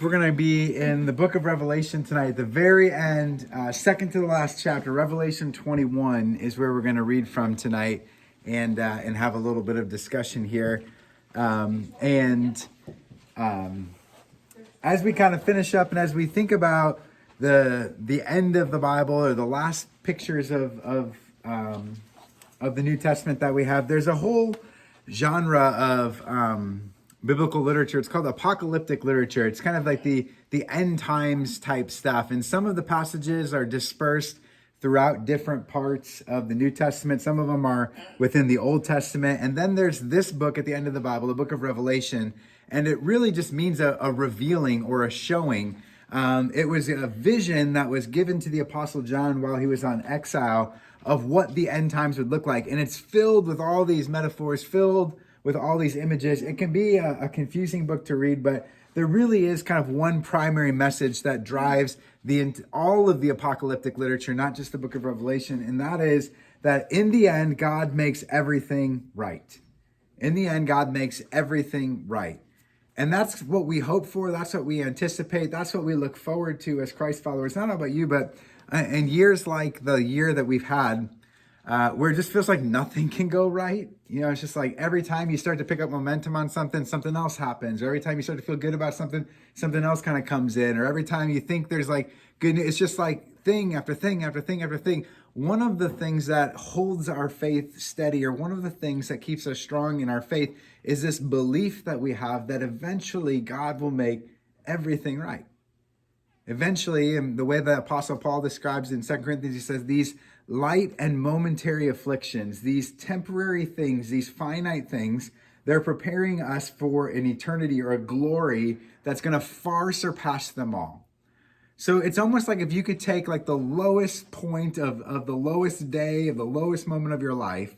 We're going to be in the book of Revelation tonight, at the very end, second to the last chapter. Revelation 21 is where we're going to read from tonight and have a little bit of discussion here. And as we kind of finish up and as we think about the end of the Bible or the last pictures of the New Testament that we have, there's a whole genre of biblical literature. It's called apocalyptic literature. It's kind of like the end times type stuff. And some of the passages are dispersed throughout different parts of the New Testament. Some of them are within the Old Testament. And then there's this book at the end of the Bible, the book of Revelation. And it really just means a revealing or a showing. It was a vision that was given to the Apostle John while he was on exile of what the end times would look like. And it's filled with all these metaphors, filled with all these images. It can be a confusing book to read, but there really is kind of one primary message that drives all of the apocalyptic literature, not just the book of Revelation. And that is that in the end, God makes everything right. In the end, God makes everything right. And that's what we hope for. That's what we anticipate. That's what we look forward to as Christ followers. Not about you, but in years like the year that we've had, where it just feels like nothing can go right. You know, it's just like every time you start to pick up momentum on something, something else happens. Or every time you start to feel good about something, something else kind of comes in. Or every time you think there's like good news, it's just like thing after thing after thing after thing. One of the things that holds our faith steady, or one of the things that keeps us strong in our faith, is this belief that we have that eventually God will make everything right. Eventually, and the way the Apostle Paul describes in 2 Corinthians, he says, these light and momentary afflictions, these temporary things, these finite things, they're preparing us for an eternity or a glory that's going to far surpass them all. So it's almost like if you could take like the lowest point of the lowest day, of the lowest moment of your life,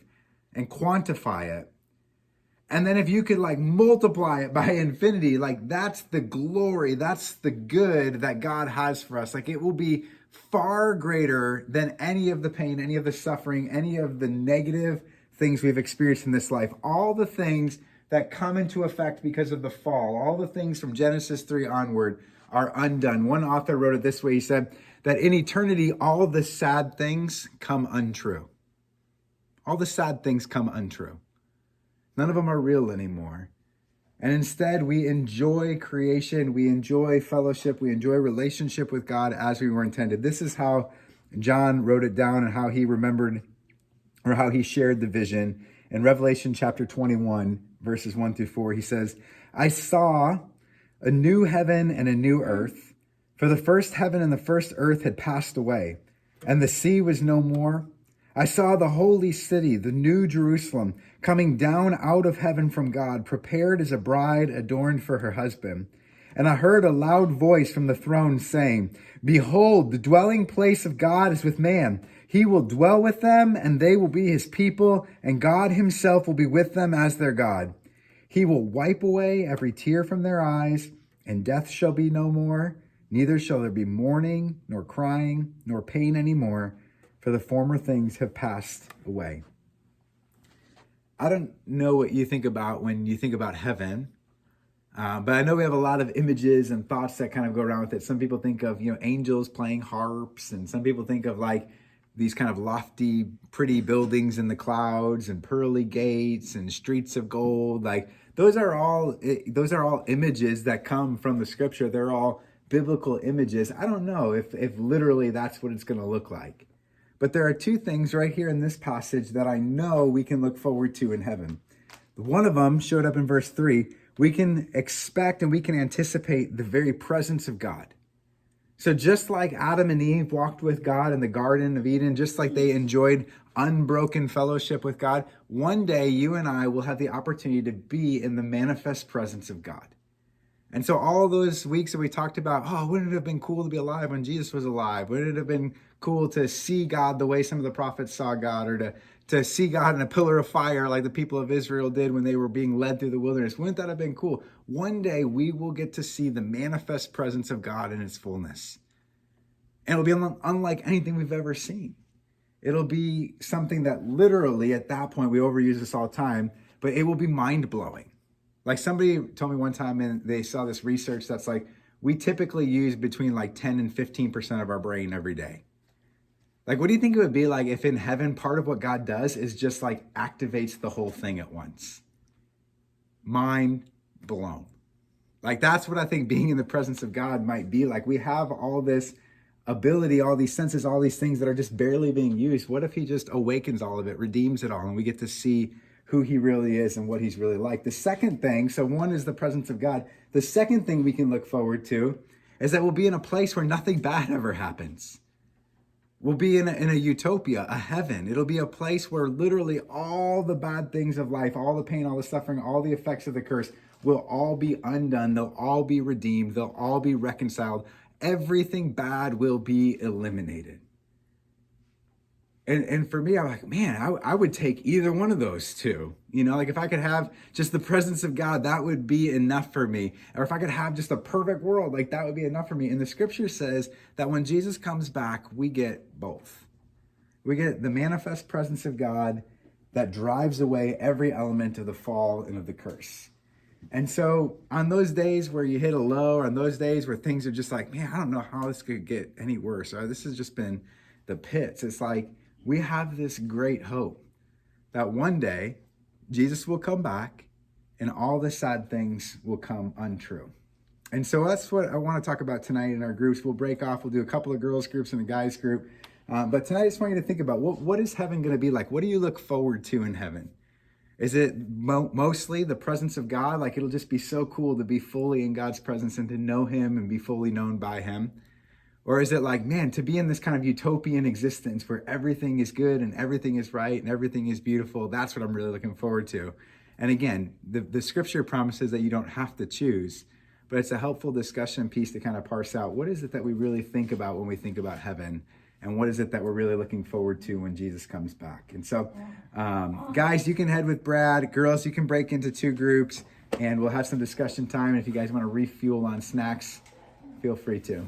and quantify it. And then if you could like multiply it by infinity, like that's the glory, that's the good that God has for us. Like it will be far greater than any of the pain, any of the suffering, any of the negative things we've experienced in this life. All the things that come into effect because of the fall, all the things from Genesis 3 onward are undone. One author wrote it this way. He said that in eternity, all the sad things come untrue. All the sad things come untrue. None of them are real anymore. And instead, we enjoy creation, we enjoy fellowship, we enjoy relationship with God as we were intended. This is how John wrote it down and how he remembered, or how he shared the vision. In Revelation chapter 21, verses 1 through 4, he says, I saw a new heaven and a new earth, for the first heaven and the first earth had passed away, and the sea was no more. I saw the holy city, the new Jerusalem, coming down out of heaven from God, prepared as a bride adorned for her husband. And I heard a loud voice from the throne saying, Behold, the dwelling place of God is with man. He will dwell with them, and they will be his people, and God himself will be with them as their God. He will wipe away every tear from their eyes, and death shall be no more. Neither shall there be mourning, nor crying, nor pain any more, for the former things have passed away. I don't know what you think about when you think about heaven, but I know we have a lot of images and thoughts that kind of go around with it. Some people think of, angels playing harps, and some people think of like these kind of lofty, pretty buildings in the clouds and pearly gates and streets of gold. Like those are all images that come from the scripture. They're all biblical images. I don't know if literally that's what it's going to look like. But there are two things right here in this passage that I know we can look forward to in heaven. One of them showed up in verse 3. We can expect and we can anticipate the very presence of God. So just like Adam and Eve walked with God in the Garden of Eden, just like they enjoyed unbroken fellowship with God, one day you and I will have the opportunity to be in the manifest presence of God. And so all those weeks that we talked about, wouldn't it have been cool to be alive when Jesus was alive? Wouldn't it have been cool to see God the way some of the prophets saw God, or to see God in a pillar of fire like the people of Israel did when they were being led through the wilderness? Wouldn't that have been cool? One day we will get to see the manifest presence of God in its fullness. And it'll be unlike anything we've ever seen. It'll be something that literally at that point, we overuse this all the time, but it will be mind-blowing. Like somebody told me one time, and they saw this research that's like, we typically use between like 10 and 15% of our brain every day. Like, what do you think it would be like if in heaven, part of what God does is just like activates the whole thing at once? Mind blown. Like, that's what I think being in the presence of God might be like. We have all this ability, all these senses, all these things that are just barely being used. What if he just awakens all of it, redeems it all, and we get to see who he really is and what he's really like? The second thing, so one is the presence of God. The second thing we can look forward to is that we'll be in a place where nothing bad ever happens. We'll be in a utopia, a heaven. It'll be a place where literally all the bad things of life, all the pain, all the suffering, all the effects of the curse will all be undone. They'll all be redeemed. They'll all be reconciled. Everything bad will be eliminated. And for me, I'm like, man, I would take either one of those two. You know, like if I could have just the presence of God, that would be enough for me. Or if I could have just a perfect world, like that would be enough for me. And the scripture says that when Jesus comes back, we get both. We get the manifest presence of God that drives away every element of the fall and of the curse. And so on those days where you hit a low, or on those days where things are just like, man, I don't know how this could get any worse, or this has just been the pits. It's like, we have this great hope that one day Jesus will come back and all the sad things will come untrue. And so that's what I want to talk about tonight in our groups. We'll break off. We'll do a couple of girls groups and a guys group. But tonight I just want you to think about what is heaven going to be like? What do you look forward to in heaven? Is it mostly the presence of God? Like it'll just be so cool to be fully in God's presence and to know him and be fully known by him. Or is it like, man, to be in this kind of utopian existence where everything is good and everything is right and everything is beautiful? That's what I'm really looking forward to. And again, the scripture promises that you don't have to choose, but it's a helpful discussion piece to kind of parse out what is it that we really think about when we think about heaven, and what is it that we're really looking forward to when Jesus comes back. And so, guys, you can head with Brad. Girls, you can break into two groups, and we'll have some discussion time. And if you guys want to refuel on snacks, feel free to.